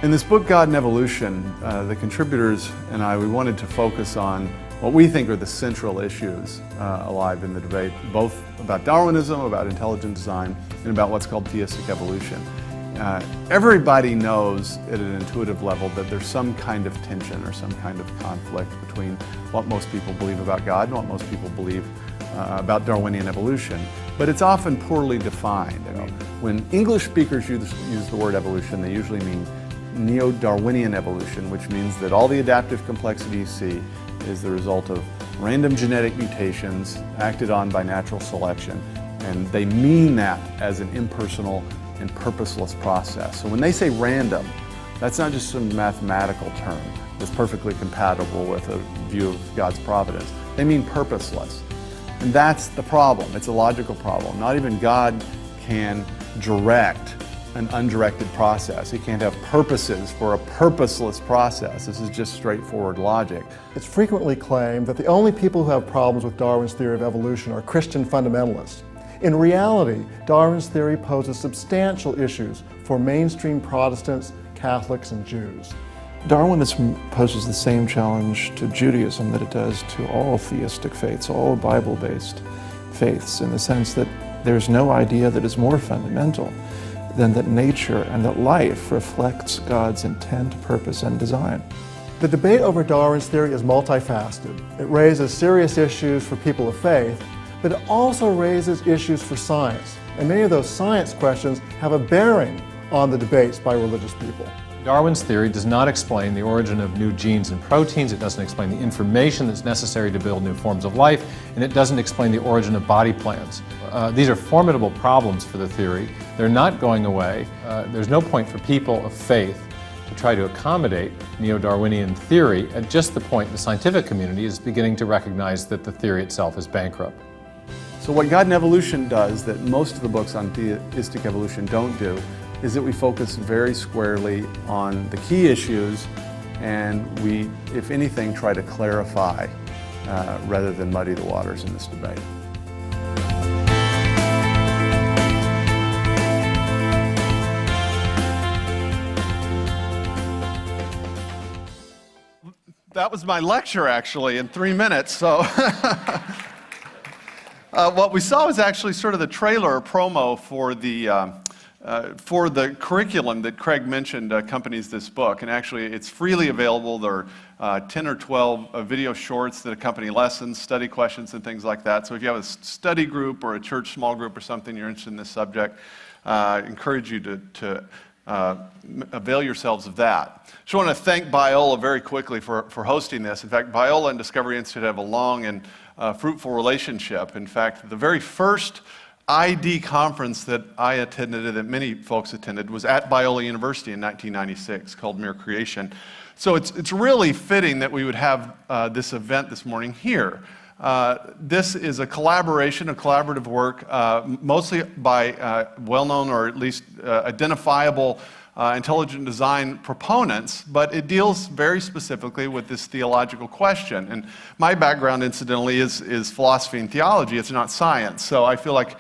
In this book, God and Evolution, the contributors and I, we wanted to focus on what we think are the central issues alive in the debate, both about Darwinism, about intelligent design, and about what's called theistic evolution. Everybody knows at an intuitive level that there's some kind of tension or some kind of conflict between what most people believe about God and what most people believe about Darwinian evolution. But it's often poorly defined. I mean, when English speakers use the word evolution, they usually mean neo-Darwinian evolution, which means that all the adaptive complexity you see is the result of random genetic mutations acted on by natural selection. And they mean that as an impersonal and purposeless process. So when they say random, that's not just some mathematical term that's perfectly compatible with a view of God's providence. They mean purposeless. And that's the problem. It's a logical problem. Not even God can direct an undirected process. He can't have purposes for a purposeless process. This is just straightforward logic. It's frequently claimed that the only people who have problems with Darwin's theory of evolution are Christian fundamentalists. In reality, Darwin's theory poses substantial issues for mainstream Protestants, Catholics, and Jews. Darwinism poses the same challenge to Judaism that it does to all theistic faiths, all Bible-based faiths, in the sense that there's no idea that is more fundamental than that nature and that life reflects God's intent, purpose, and design. The debate over Darwin's theory is multifaceted. It raises serious issues for people of faith, but it also raises issues for science. And many of those science questions have a bearing on the debates by religious people. Darwin's theory does not explain the origin of new genes and proteins, it doesn't explain the information that's necessary to build new forms of life, and it doesn't explain the origin of body plans. These are formidable problems for the theory. They're not going away. There's no point for people of faith to try to accommodate neo-Darwinian theory at just the point the scientific community is beginning to recognize that the theory itself is bankrupt. So what God and Evolution does that most of the books on theistic evolution don't do is that we focus very squarely on the key issues, and we, if anything, try to clarify rather than muddy the waters in this debate. That was my lecture, actually, in 3 minutes. So what we saw was actually sort of the trailer or promo for the curriculum that Craig mentioned accompanies this book. And actually, it's freely available. There are 10 or 12 video shorts that accompany lessons, study questions, and things like that. So if you have a study group or a church small group or something you're interested in this subject, I encourage you to avail yourselves of that. Just want to thank Biola very quickly for hosting this. In fact, Biola and Discovery Institute have a long and fruitful relationship. In fact, the very first ID conference that I attended and that many folks attended was at Biola University in 1996 called Mere Creation. So it's really fitting that we would have this event this morning here. This is a collaboration, a collaborative work, mostly by well-known or at least identifiable intelligent design proponents, but it deals very specifically with this theological question. And my background, incidentally, is philosophy and theology. It's not science. So I feel like,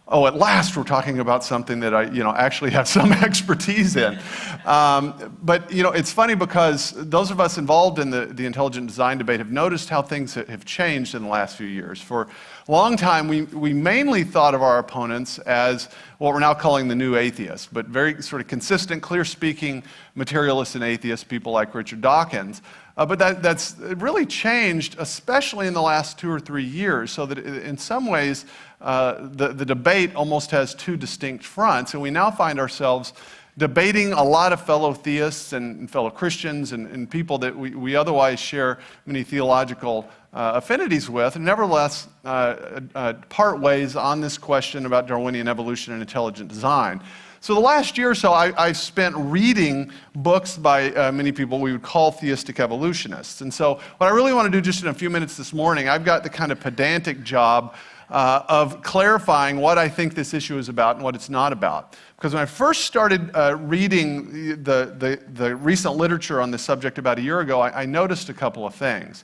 oh, at last we're talking about something that I actually have some expertise in. But it's funny because those of us involved in the intelligent design debate have noticed how things have changed in the last few years. For a long time, we mainly thought of our opponents as what we're now calling the new atheists, but very sort of consistent, clear-speaking materialists and atheists, people like Richard Dawkins. But that's really changed, especially in the last 2 or 3 years, so that in some ways the debate almost has two distinct fronts, and we now find ourselves debating a lot of fellow theists and fellow Christians and people that we otherwise share many theological affinities with, and nevertheless part ways on this question about Darwinian evolution and intelligent design. So the last year or so, I've spent reading books by many people we would call theistic evolutionists. And so what I really want to do just in a few minutes this morning, I've got the kind of pedantic job of clarifying what I think this issue is about and what it's not about. Because when I first started reading the recent literature on this subject about a year ago, I noticed a couple of things.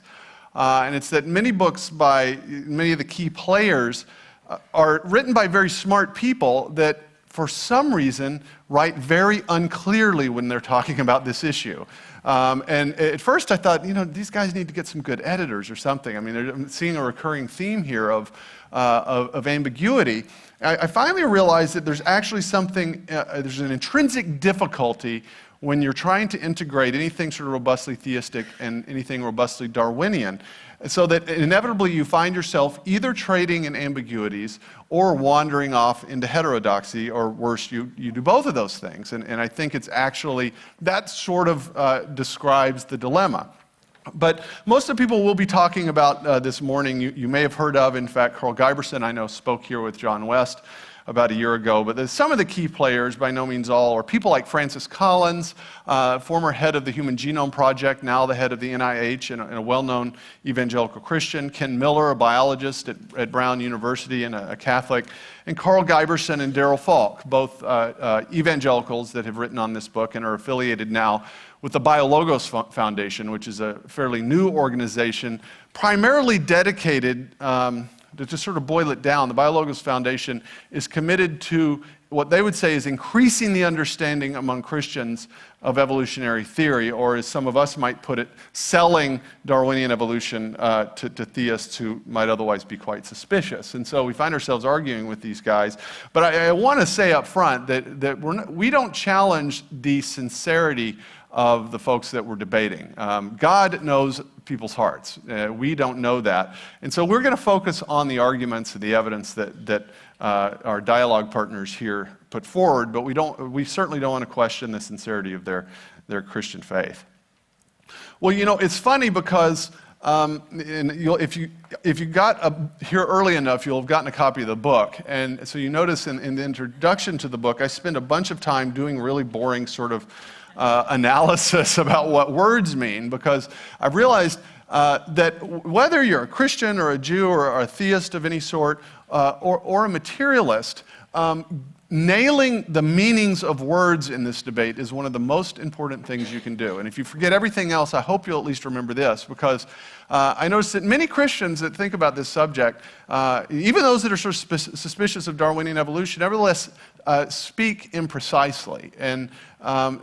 And it's that many books by many of the key players are written by very smart people that for some reason, write very unclearly when they're talking about this issue. And at first I thought, these guys need to get some good editors or something. I mean, I'm seeing a recurring theme here of ambiguity. I finally realized that there's actually there's an intrinsic difficulty when you're trying to integrate anything sort of robustly theistic and anything robustly Darwinian, so that inevitably you find yourself either trading in ambiguities or wandering off into heterodoxy, or worse, you do both of those things. And I think it's actually, that sort of describes the dilemma. But most of the people we'll be talking about this morning, you may have heard of. In fact, Carl Giberson, I know, spoke here with John West about a year ago. But some of the key players, by no means all, are people like Francis Collins, former head of the Human Genome Project, now the head of the NIH and a well-known evangelical Christian, Ken Miller, a biologist at Brown University and a Catholic, and Carl Giberson and Darrell Falk, both evangelicals that have written on this book and are affiliated now with the Biola Foundation, which is a fairly new organization, primarily dedicated, to just sort of boil it down, the Biola Foundation is committed to what they would say is increasing the understanding among Christians of evolutionary theory, or as some of us might put it, selling Darwinian evolution to theists who might otherwise be quite suspicious. And so we find ourselves arguing with these guys. But I want to say up front that we don't challenge the sincerity of the folks that we're debating. God knows people's hearts. We don't know that. And so we're going to focus on the arguments and the evidence that our dialogue partners here put forward, but we certainly don't want to question the sincerity of their Christian faith. Well, it's funny because if you got here early enough, you'll have gotten a copy of the book. And so you notice in the introduction to the book, I spend a bunch of time doing really boring sort of analysis about what words mean, because I've realized that whether you're a Christian or a Jew or a theist of any sort, or a materialist, nailing the meanings of words in this debate is one of the most important things you can do. And if you forget everything else, I hope you'll at least remember this, because I noticed that many Christians that think about this subject, even those that are sort of suspicious of Darwinian evolution, nevertheless speak imprecisely. And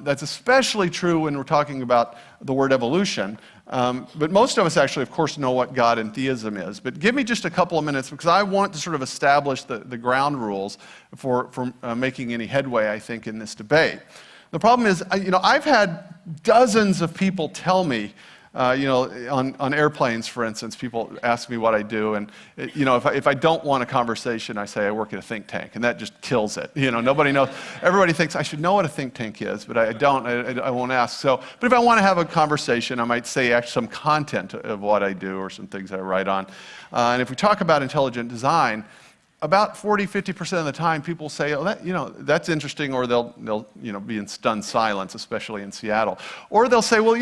that's especially true when we're talking about the word evolution. But most of us actually, of course, know what God and theism is. But give me just a couple of minutes, because I want to sort of establish the ground rules for making any headway, I think, in this debate. The problem is, I've had dozens of people tell me, on airplanes, for instance, people ask me what I do, and if I don't want a conversation, I say I work at a think tank, and that just kills it. Nobody knows. Everybody thinks I should know what a think tank is, but I don't. I won't ask. But if I want to have a conversation, I might say actually some content of what I do or some things that I write on. And if we talk about intelligent design, about 40–50% of the time, people say, "Oh, that's interesting," or they'll be in stunned silence, especially in Seattle, or they'll say, "Well,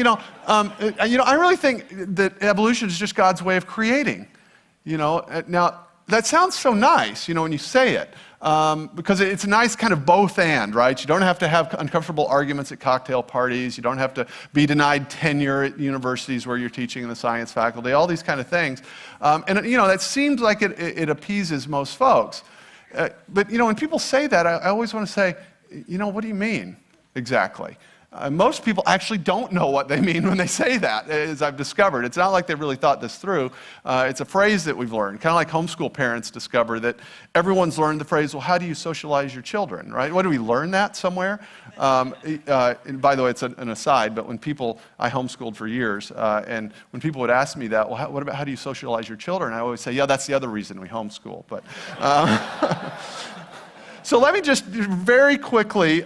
I really think that evolution is just God's way of creating." Now that sounds so nice, when you say it, because it's a nice kind of both and, right? You don't have to have uncomfortable arguments at cocktail parties. You don't have to be denied tenure at universities where you're teaching in the science faculty, all these kind of things. And that seems like it appeases most folks. But when people say that, I always want to say, what do you mean exactly? Most people actually don't know what they mean when they say that, as I've discovered. It's not like they really thought this through. It's a phrase that we've learned, kind of like homeschool parents discover that everyone's learned the phrase, well, how do you socialize your children, right? What, do we learn that somewhere? And by the way, it's an aside, but I homeschooled for years, and when people would ask me that, well, what about how do you socialize your children? I always say, yeah, that's the other reason we homeschool. But so let me just very quickly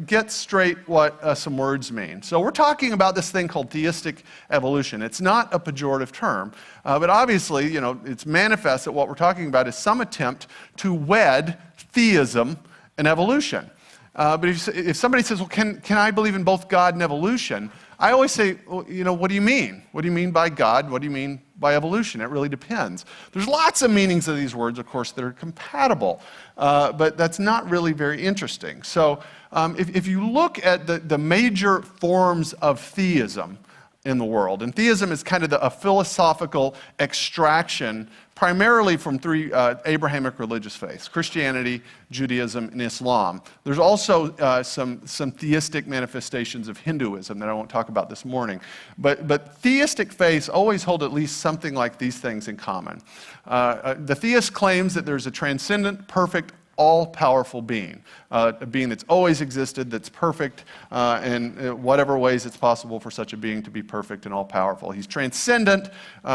get straight what some words mean. So we're talking about this thing called theistic evolution. It's not a pejorative term, but obviously, it's manifest that what we're talking about is some attempt to wed theism and evolution. But if somebody says, well, can I believe in both God and evolution? I always say, well, what do you mean? What do you mean by God? What do you mean by evolution? It really depends. There's lots of meanings of these words, of course, that are compatible, but that's not really very interesting. So if you look at the major forms of theism, in the world. And theism is kind of a philosophical extraction primarily from three Abrahamic religious faiths: Christianity, Judaism, and Islam. There's also some theistic manifestations of Hinduism that I won't talk about this morning. But theistic faiths always hold at least something like these things in common. The theist claims that there's a transcendent, perfect, all-powerful being, a being that's always existed, that's perfect, and in whatever ways it's possible for such a being to be perfect and all-powerful. He's transcendent,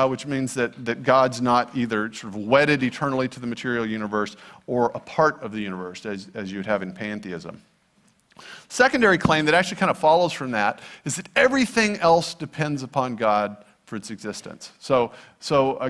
which means that God's not either sort of wedded eternally to the material universe or a part of the universe, as you would have in pantheism. Secondary claim that actually kind of follows from that is that everything else depends upon God for its existence. So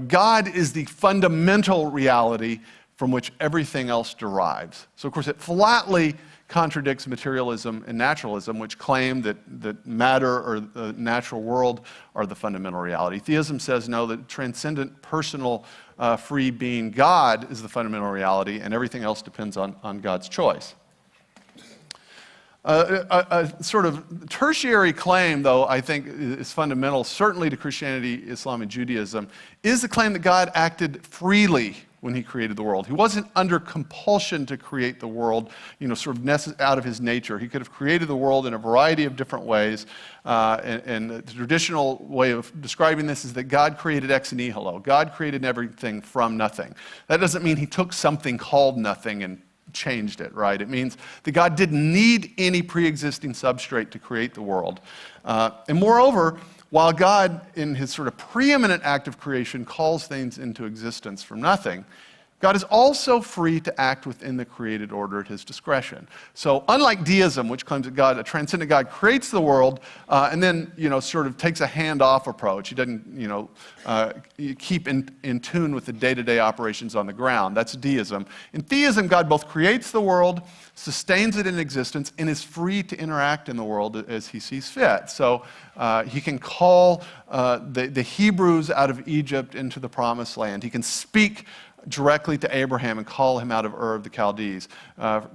God is the fundamental reality from which everything else derives. So, of course, it flatly contradicts materialism and naturalism, which claim that matter or the natural world are the fundamental reality. Theism says, no, that transcendent, personal, free being God is the fundamental reality, and everything else depends on God's choice. A sort of tertiary claim, though, I think is fundamental, certainly to Christianity, Islam, and Judaism, is the claim that God acted freely when he created the world. He wasn't under compulsion to create the world, sort of out of his nature. He could have created the world in a variety of different ways. And the traditional way of describing this is that God created ex nihilo. God created everything from nothing. That doesn't mean he took something called nothing and changed it, right? It means that God didn't need any pre-existing substrate to create the world. And moreover, while God, in his sort of preeminent act of creation, calls things into existence from nothing, God is also free to act within the created order at his discretion. So unlike deism, which claims that God, a transcendent God, creates the world and then, sort of takes a hands-off approach. He doesn't, keep in tune with the day-to-day operations on the ground. That's deism. In theism, God both creates the world, sustains it in existence, and is free to interact in the world as he sees fit. So he can call the Hebrews out of Egypt into the promised land. He can speak directly to Abraham and call him out of Ur of the Chaldees.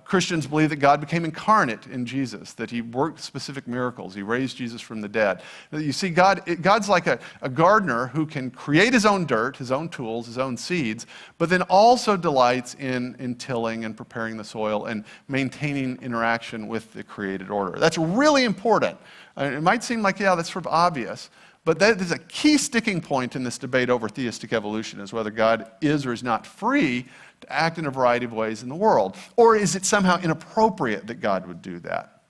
Christians believe that God became incarnate in Jesus, that he worked specific miracles. He raised Jesus from the dead. You see, God's like a gardener who can create his own dirt, his own tools, his own seeds, but then also delights in tilling and preparing the soil and maintaining interaction with the created order. That's really important. It might seem like, yeah, that's sort of obvious, but that is a key sticking point in this debate over theistic evolution, is whether God is or is not free to act in a variety of ways in the world. Or is it somehow inappropriate that God would do that?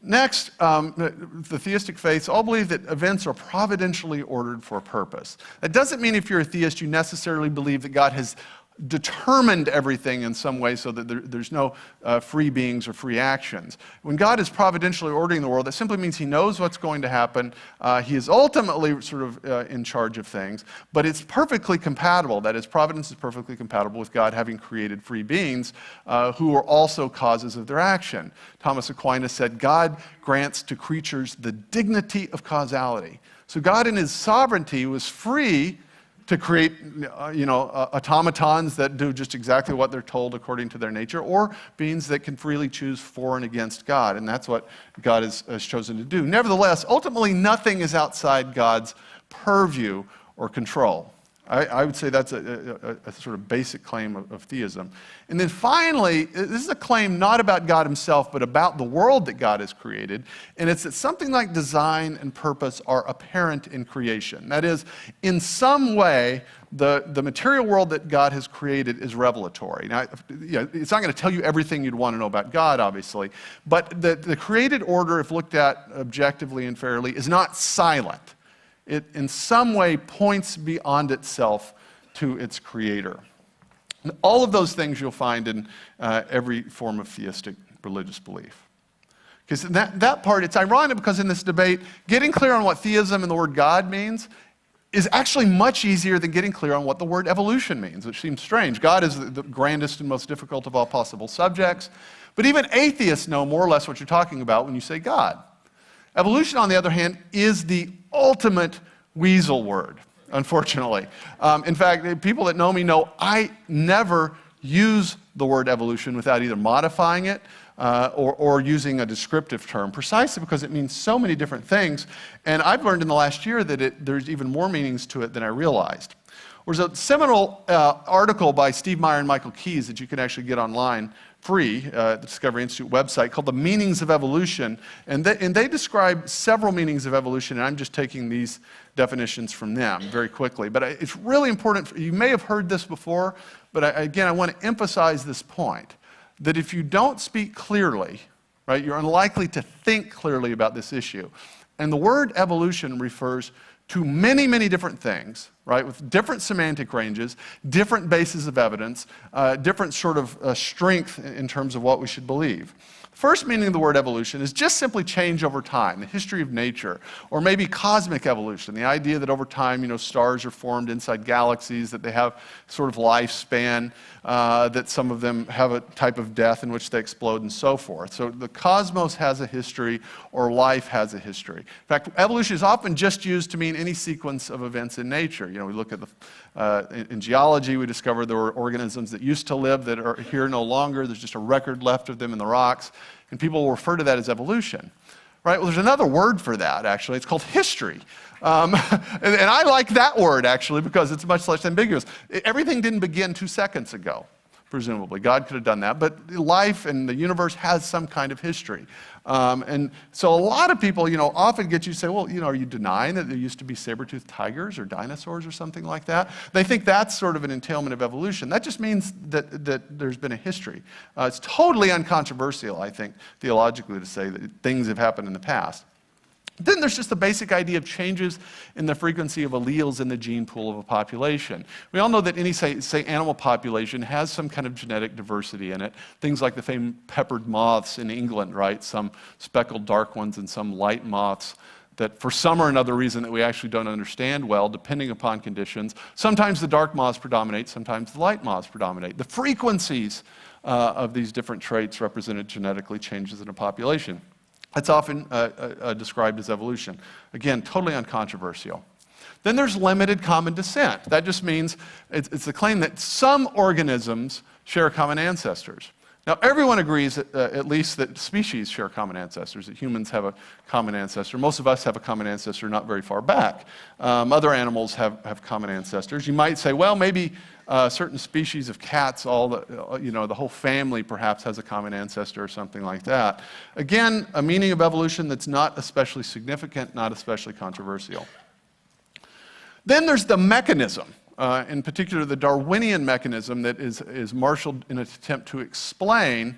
Next, the theistic faiths all believe that events are providentially ordered for a purpose. That doesn't mean if you're a theist you necessarily believe that God has determined everything in some way so that there's no free beings or free actions. When God is providentially ordering the world, that simply means he knows what's going to happen. He is ultimately sort of in charge of things, but it's perfectly compatible. That is, providence is perfectly compatible with God having created free beings who are also causes of their action. Thomas Aquinas said, God grants to creatures the dignity of causality. So God in his sovereignty was free to create, automatons that do just exactly what they're told according to their nature, or beings that can freely choose for and against God, and that's what God has chosen to do. Nevertheless, ultimately, nothing is outside God's purview or control. I would say that's a sort of basic claim of theism. And then finally, this is a claim not about God himself, but about the world that God has created. And it's that something like design and purpose are apparent in creation. That is, in some way, the material world that God has created is revelatory. Now, it's not going to tell you everything you'd want to know about God, obviously, but the created order, if looked at objectively and fairly, is not silent. It in some way points beyond itself to its creator. And all of those things you'll find in every form of theistic religious belief. Because that part, it's ironic because in this debate, getting clear on what theism and the word God means is actually much easier than getting clear on what the word evolution means, which seems strange. God is the grandest and most difficult of all possible subjects, but even atheists know more or less what you're talking about when you say God. Evolution, on the other hand, is the ultimate weasel word, unfortunately. In fact, people that know me know I never use the word evolution without either modifying it or using a descriptive term, precisely because it means so many different things. And I've learned in the last year that there's even more meanings to it than I realized. There's a seminal article by Steve Meyer and Michael Keyes that you can actually get online free, the Discovery Institute website, called The Meanings of Evolution. And they describe several meanings of evolution, and I'm just taking these definitions from them very quickly. But it's really important. You may have heard this before, but again, I want to emphasize this point, that if you don't speak clearly, right, you're unlikely to think clearly about this issue. And the word evolution refers to many, many different things, right, with different semantic ranges, different bases of evidence, different sort of strength in terms of what we should believe. First meaning of the word evolution is just simply change over time, the history of nature, or maybe cosmic evolution, the idea that over time, stars are formed inside galaxies, that they have sort of lifespan, that some of them have a type of death in which they explode and so forth. So the cosmos has a history, or life has a history. In fact, evolution is often just used to mean any sequence of events in nature. We look at in geology, we discovered there were organisms that used to live that are here no longer. There's just a record left of them in the rocks. And people will refer to that as evolution, right? Well, there's another word for that, actually. It's called history. And I like that word, actually, because it's much less ambiguous. Everything didn't begin 2 seconds ago, presumably. God could have done that. But life and the universe has some kind of history. And so a lot of people, often get you to say, well, are you denying that there used to be saber-toothed tigers or dinosaurs or something like that? They think that's sort of an entailment of evolution. That just means that there's been a history. It's totally uncontroversial, I think, theologically, to say that things have happened in the past. Then there's just the basic idea of changes in the frequency of alleles in the gene pool of a population. We all know that any, say animal population has some kind of genetic diversity in it. Things like the famed peppered moths in England, right? Some speckled dark ones and some light moths that for some or another reason that we actually don't understand well, depending upon conditions. Sometimes the dark moths predominate, sometimes the light moths predominate. The frequencies of these different traits represented genetically changes in a population. That's often described as evolution. Again, totally uncontroversial. Then there's limited common descent. That just means it's the claim that some organisms share common ancestors. Now, everyone agrees at least that species share common ancestors, that humans have a common ancestor. Most of us have a common ancestor not very far back. Other animals have common ancestors. You might say, well, maybe certain species of cats, the whole family perhaps has a common ancestor or something like that. Again, a meaning of evolution that's not especially significant, not especially controversial. Then there's the mechanism. In particular, the Darwinian mechanism that is marshaled in an attempt to explain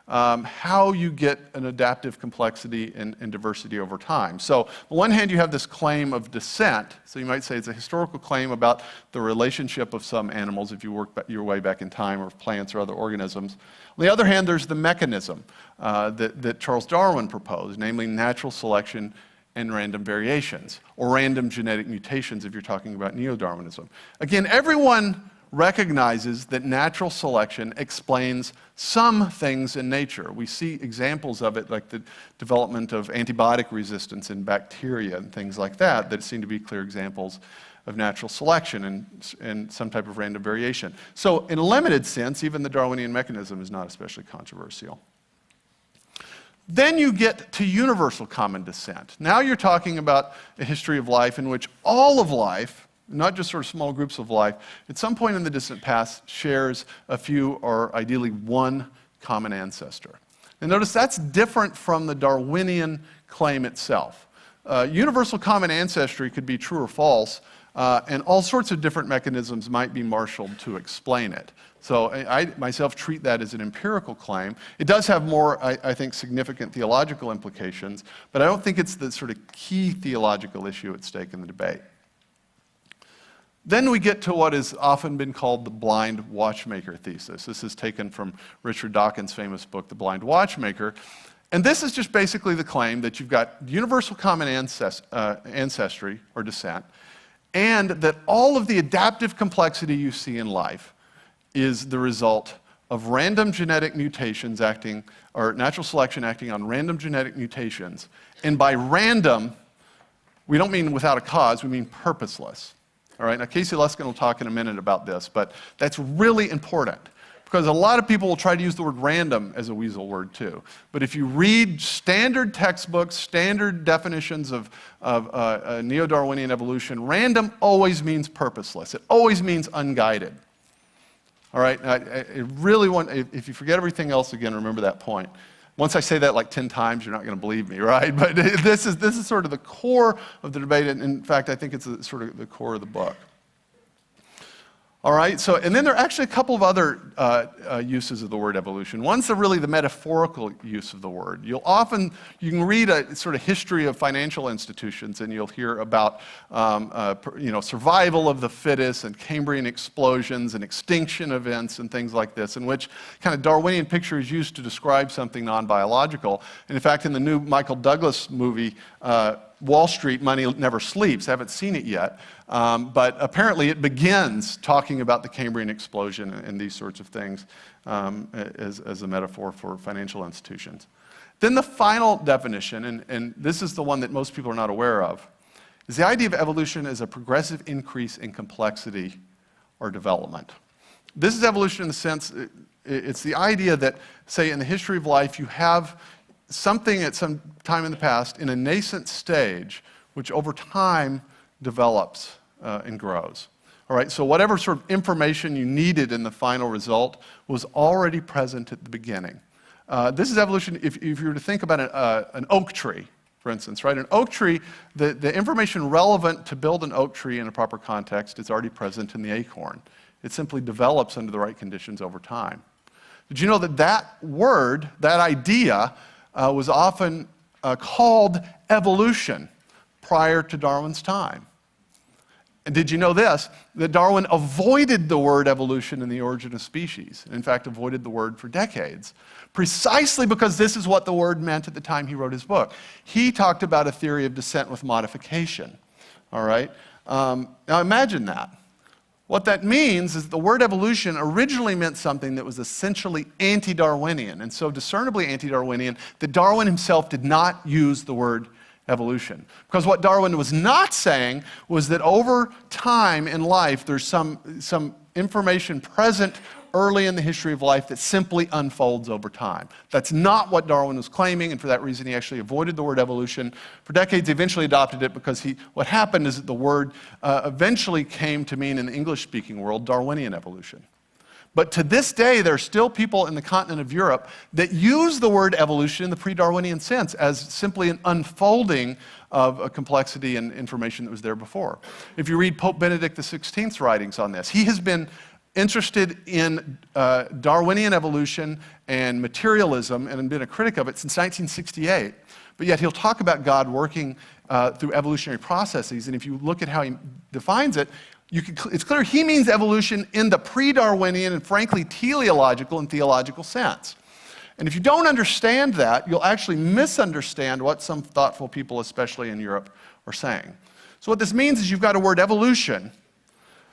how you get an adaptive complexity and diversity over time. So, on the one hand, you have this claim of descent. So you might say it's a historical claim about the relationship of some animals, if you work your way back in time, or plants or other organisms. On the other hand, there's the mechanism that Charles Darwin proposed, namely natural selection and random variations, or random genetic mutations if you're talking about neo-Darwinism. Again, everyone recognizes that natural selection explains some things in nature. We see examples of it, like the development of antibiotic resistance in bacteria and things like that seem to be clear examples of natural selection and some type of random variation. So in a limited sense, even the Darwinian mechanism is not especially controversial. Then you get to universal common descent. Now you're talking about a history of life in which all of life, not just sort of small groups of life, at some point in the distant past shares a few or ideally one common ancestor. And notice that's different from the Darwinian claim itself. Universal common ancestry could be true or false, and all sorts of different mechanisms might be marshaled to explain it. So I myself treat that as an empirical claim. It does have more, I think, significant theological implications, but I don't think it's the sort of key theological issue at stake in the debate. Then we get to what has often been called the blind watchmaker thesis. This is taken from Richard Dawkins' famous book, The Blind Watchmaker. And this is just basically the claim that you've got universal common ancestry or descent, and that all of the adaptive complexity you see in life is the result of random genetic mutations acting, or natural selection acting on random genetic mutations. And by random, we don't mean without a cause, we mean purposeless. All right, now Casey Luskin will talk in a minute about this, but that's really important. because a lot of people will try to use the word random as a weasel word too. But if you read standard textbooks, standard definitions of neo-Darwinian evolution, random always means purposeless. It always means unguided. All right, I really want, if you forget everything else, again, remember that point. Once I say that like 10 times, you're not going to believe me, right? But this is sort of the core of the debate, and in fact, I think it's sort of the core of the book. All right, so, and then there are actually a couple of other uses of the word evolution. One's really the metaphorical use of the word. You can read a sort of history of financial institutions, and you'll hear about survival of the fittest and Cambrian explosions and extinction events and things like this, in which kind of Darwinian picture is used to describe something non-biological. And in fact, in the new Michael Douglas movie, Wall Street, Money Never Sleeps. I haven't seen it yet, but apparently it begins talking about the Cambrian explosion and these sorts of things as a metaphor for financial institutions. Then the final definition, and this is the one that most people are not aware of, is the idea of evolution as a progressive increase in complexity or development. This is evolution in the sense, it's the idea that, say, in the history of life, you have something at some time in the past in a nascent stage, which over time develops and grows. All right, so whatever sort of information you needed in the final result was already present at the beginning. This is evolution, if you were to think about an oak tree, for instance, right? An oak tree, the information relevant to build an oak tree in a proper context is already present in the acorn. It simply develops under the right conditions over time. Did you know that that word, that idea, was often called evolution prior to Darwin's time? And did you know this, that Darwin avoided the word evolution in The Origin of Species, and in fact avoided the word for decades, precisely because this is what the word meant at the time he wrote his book. He talked about a theory of descent with modification, all right? Now imagine that. What that means is the word evolution originally meant something that was essentially anti-Darwinian, and so discernibly anti-Darwinian that Darwin himself did not use the word evolution. Because what Darwin was not saying was that over time in life there's some information present early in the history of life that simply unfolds over time. That's not what Darwin was claiming, and for that reason he actually avoided the word evolution. For decades he eventually adopted it because what happened is that the word eventually came to mean in the English-speaking world Darwinian evolution. But to this day, there are still people in the continent of Europe that use the word evolution in the pre-Darwinian sense as simply an unfolding of a complexity and information that was there before. If you read Pope Benedict XVI's writings on this, he has been interested in Darwinian evolution and materialism and been a critic of it since 1968. But yet he'll talk about God working through evolutionary processes, and if you look at how he defines it, it's clear he means evolution in the pre-Darwinian and frankly teleological and theological sense. And if you don't understand that, you'll actually misunderstand what some thoughtful people, especially in Europe, are saying. So what this means is you've got a word evolution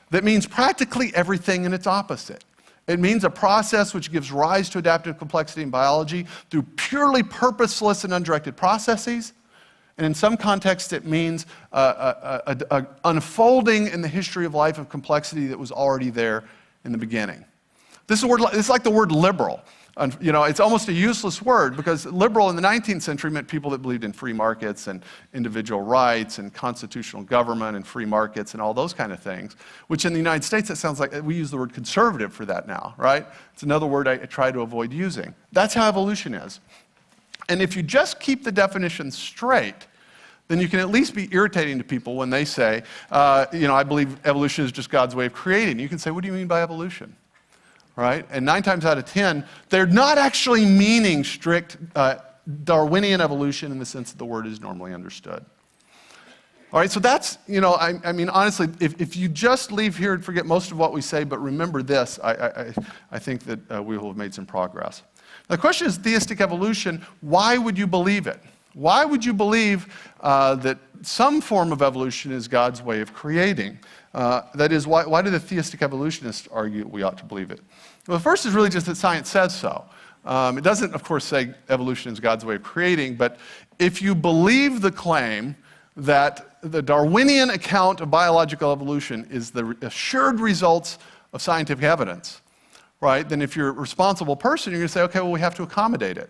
that means practically everything and its opposite. It means a process which gives rise to adaptive complexity in biology through purely purposeless and undirected processes. And in some contexts, it means an unfolding in the history of life of complexity that was already there in the beginning. This is a word, it's like the word liberal. You know, it's almost a useless word because liberal in the 19th century meant people that believed in free markets and individual rights and constitutional government and free markets and all those kind of things, which in the United States, it sounds like we use the word conservative for that now, right? It's another word I try to avoid using. That's how evolution is. And if you just keep the definition straight, then you can at least be irritating to people when they say, I believe evolution is just God's way of creating. You can say, what do you mean by evolution? Right? And 9 times out of 10, they're not actually meaning strict Darwinian evolution in the sense that the word is normally understood. All right, so that's, I mean, honestly, if you just leave here and forget most of what we say, but remember this, I think that we will have made some progress. Now, the question is theistic evolution. Why would you believe it? Why would you believe that some form of evolution is God's way of creating? That is, why do the theistic evolutionists argue we ought to believe it? Well, the first is really just that science says so. It doesn't, of course, say evolution is God's way of creating, but if you believe the claim that the Darwinian account of biological evolution is the assured results of scientific evidence, right, then if you're a responsible person, you're going to say, okay, well, we have to accommodate it.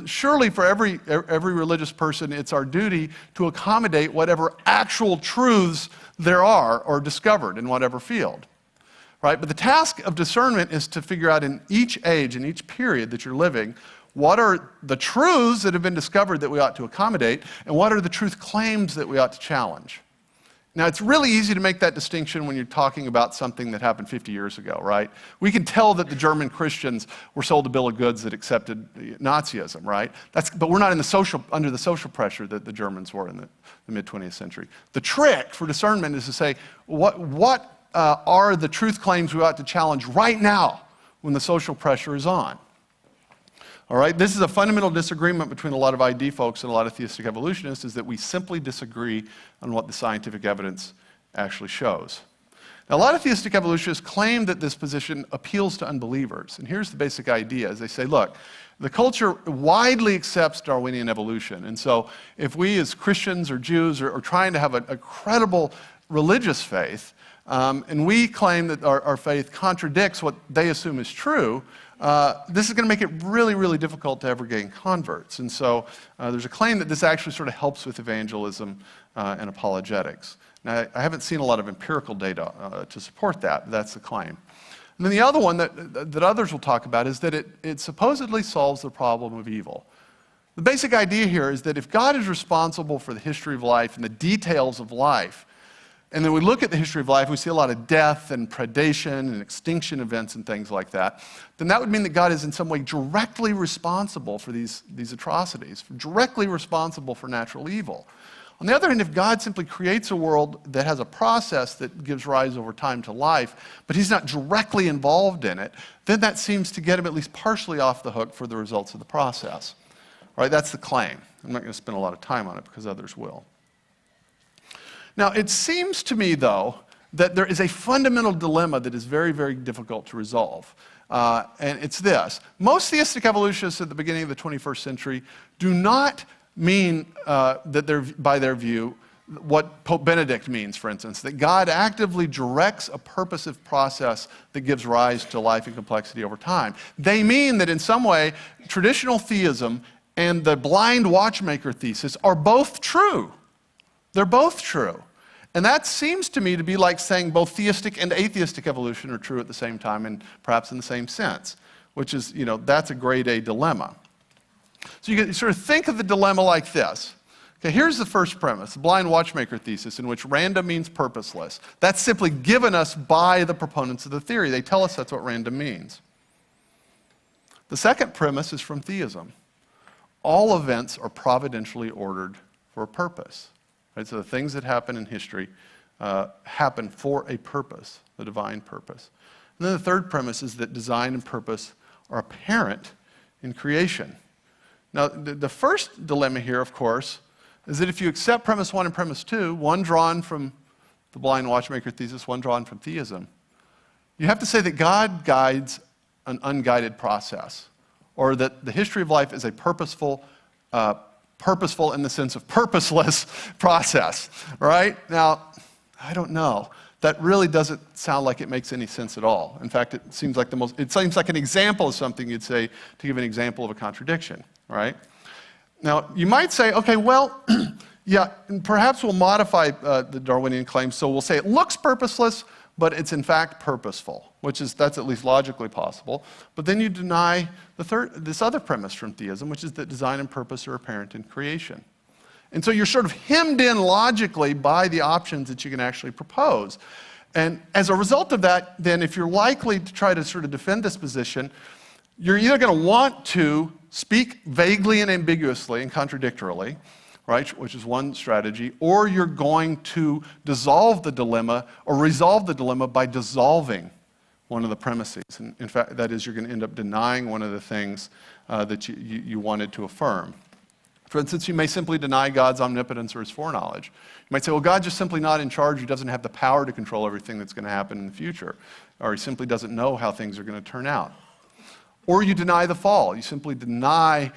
Surely for every religious person, it's our duty to accommodate whatever actual truths there are or discovered in whatever field, right? But the task of discernment is to figure out in each age, in each period that you're living, what are the truths that have been discovered that we ought to accommodate, and what are the truth claims that we ought to challenge? Now, it's really easy to make that distinction when you're talking about something that happened 50 years ago, right? We can tell that the German Christians were sold a bill of goods that accepted Nazism, right? But we're not under the social pressure that the Germans were in the mid-20th century. The trick for discernment is to say, what are the truth claims we ought to challenge right now when the social pressure is on? All right, this is a fundamental disagreement between a lot of ID folks and a lot of theistic evolutionists, is that we simply disagree on what the scientific evidence actually shows. Now, a lot of theistic evolutionists claim that this position appeals to unbelievers. And here's the basic idea, is they say, look, the culture widely accepts Darwinian evolution. And so if we as Christians or Jews are trying to have a credible religious faith, and we claim that our faith contradicts what they assume is true, this is going to make it really, really difficult to ever gain converts. And so there's a claim that this actually sort of helps with evangelism and apologetics. Now, I haven't seen a lot of empirical data to support that, but that's the claim. And then the other one that others will talk about is that it supposedly solves the problem of evil. The basic idea here is that if God is responsible for the history of life and the details of life, and then we look at the history of life, we see a lot of death and predation and extinction events and things like that, then that would mean that God is in some way directly responsible for these atrocities, directly responsible for natural evil. On the other hand, if God simply creates a world that has a process that gives rise over time to life, but he's not directly involved in it, then that seems to get him at least partially off the hook for the results of the process. All right, that's the claim. I'm not going to spend a lot of time on it because others will. Now, it seems to me, though, that there is a fundamental dilemma that is very, very difficult to resolve. And it's this. Most theistic evolutionists at the beginning of the 21st century do not mean that by their view, what Pope Benedict means, for instance, that God actively directs a purposive process that gives rise to life and complexity over time. They mean that in some way, traditional theism and the blind watchmaker thesis are both true. They're both true. And that seems to me to be like saying both theistic and atheistic evolution are true at the same time and perhaps in the same sense, which is, that's a grade A dilemma. So you can sort of think of the dilemma like this. Okay, here's the first premise, the blind watchmaker thesis, in which random means purposeless. That's simply given us by the proponents of the theory. They tell us that's what random means. The second premise is from theism. All events are providentially ordered for a purpose. Right? So the things that happen in history happen for a purpose, the divine purpose. And then the third premise is that design and purpose are apparent in creation. Now, the first dilemma here, of course, is that if you accept premise one and premise two, one drawn from the blind watchmaker thesis, one drawn from theism, you have to say that God guides an unguided process, or that the history of life is a purposeful in the sense of purposeless process, right? Now, I don't know. That really doesn't sound like it makes any sense at all. In fact, it seems like an example of something you'd say to give an example of a contradiction, right? Now, you might say, okay, well, yeah, perhaps we'll modify the Darwinian claim, so we'll say it looks purposeless, but it's in fact purposeful, that's at least logically possible. But then you deny this other premise from theism, which is that design and purpose are apparent in creation. And so you're sort of hemmed in logically by the options that you can actually propose. And as a result of that, then if you're likely to try to sort of defend this position, you're either going to want to speak vaguely and ambiguously and contradictorily, right, which is one strategy, or you're going to dissolve the dilemma or resolve the dilemma by dissolving one of the premises. And in fact, that is, you're going to end up denying one of the things that you wanted to affirm. For instance, you may simply deny God's omnipotence or his foreknowledge. You might say, well, God's just simply not in charge. He doesn't have the power to control everything that's going to happen in the future, or he simply doesn't know how things are going to turn out. Or you deny the fall. You simply deny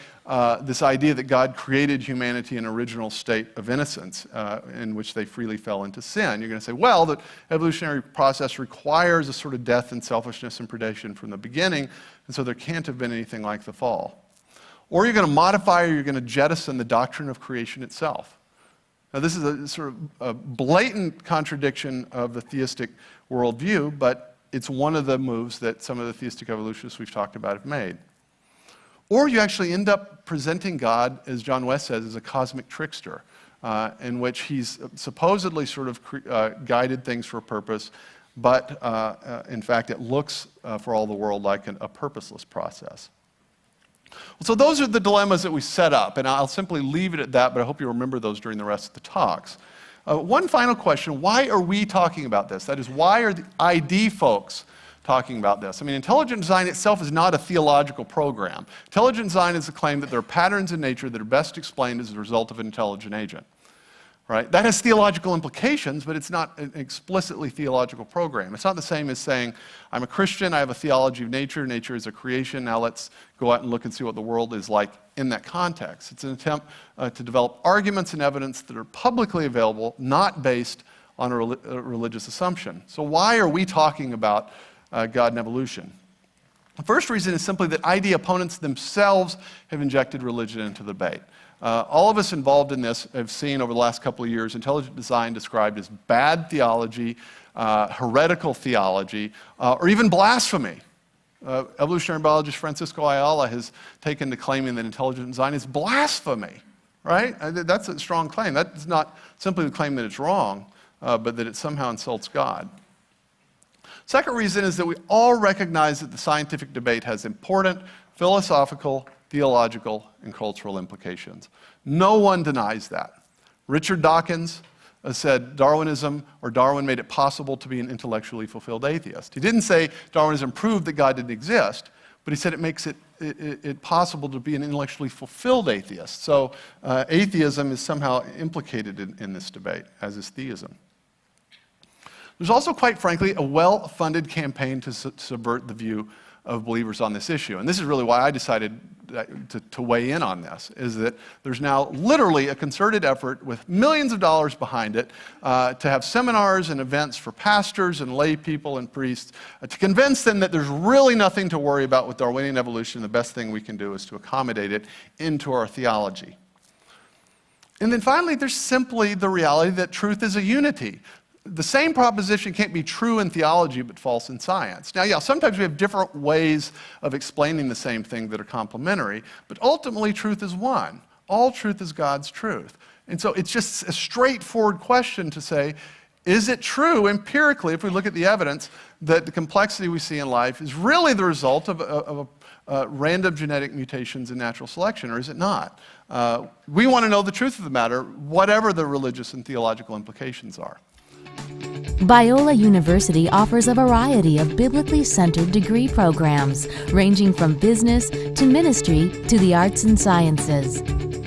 this idea that God created humanity in an original state of innocence in which they freely fell into sin. You're going to say, well, the evolutionary process requires a sort of death and selfishness and predation from the beginning, and so there can't have been anything like the fall. Or you're going to modify or you're going to jettison the doctrine of creation itself. Now, this is a sort of a blatant contradiction of the theistic worldview, but it's one of the moves that some of the theistic evolutionists we've talked about have made. Or you actually end up presenting God, as John West says, as a cosmic trickster, in which he's supposedly sort of guided things for a purpose, but in fact it looks for all the world like a purposeless process. So those are the dilemmas that we set up, and I'll simply leave it at that, but I hope you remember those during the rest of the talks. One final question: why are we talking about this? That is, why are the ID folks talking about this? I mean, intelligent design itself is not a theological program. Intelligent design is a claim that there are patterns in nature that are best explained as a result of an intelligent agent. Right? That has theological implications, but it's not an explicitly theological program. It's not the same as saying, I'm a Christian, I have a theology of nature, nature is a creation, now let's go out and look and see what the world is like in that context. It's an attempt to develop arguments and evidence that are publicly available, not based on a religious assumption. So why are we talking about God and evolution? The first reason is simply that ID opponents themselves have injected religion into the debate. All of us involved in this have seen over the last couple of years intelligent design described as bad theology, heretical theology, or even blasphemy. Evolutionary biologist Francisco Ayala has taken to claiming that intelligent design is blasphemy, right? That's a strong claim. That's not simply the claim that it's wrong, but that it somehow insults God. Second reason is that we all recognize that the scientific debate has important philosophical, theological, and cultural implications. No one denies that. Richard Dawkins said Darwinism, or Darwin, made it possible to be an intellectually fulfilled atheist. He didn't say Darwinism proved that God didn't exist, but he said it makes it possible to be an intellectually fulfilled atheist. So atheism is somehow implicated in this debate, as is theism. There's also, quite frankly, a well-funded campaign to subvert the view of believers on this issue. And this is really why I decided to weigh in on this, is that there's now literally a concerted effort with millions of dollars behind it to have seminars and events for pastors and lay people and priests to convince them that there's really nothing to worry about with Darwinian evolution. The best thing we can do is to accommodate it into our theology. And then finally, there's simply the reality that truth is a unity. The same proposition can't be true in theology but false in science. Now, yeah, sometimes we have different ways of explaining the same thing that are complementary, but ultimately truth is one. All truth is God's truth. And so it's just a straightforward question to say, is it true empirically, if we look at the evidence, that the complexity we see in life is really the result of random genetic mutations in natural selection, or is it not? We want to know the truth of the matter, whatever the religious and theological implications are. Biola University offers a variety of biblically centered degree programs, ranging from business to ministry to the arts and sciences.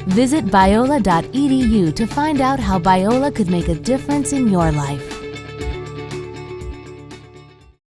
Visit biola.edu to find out how Biola could make a difference in your life.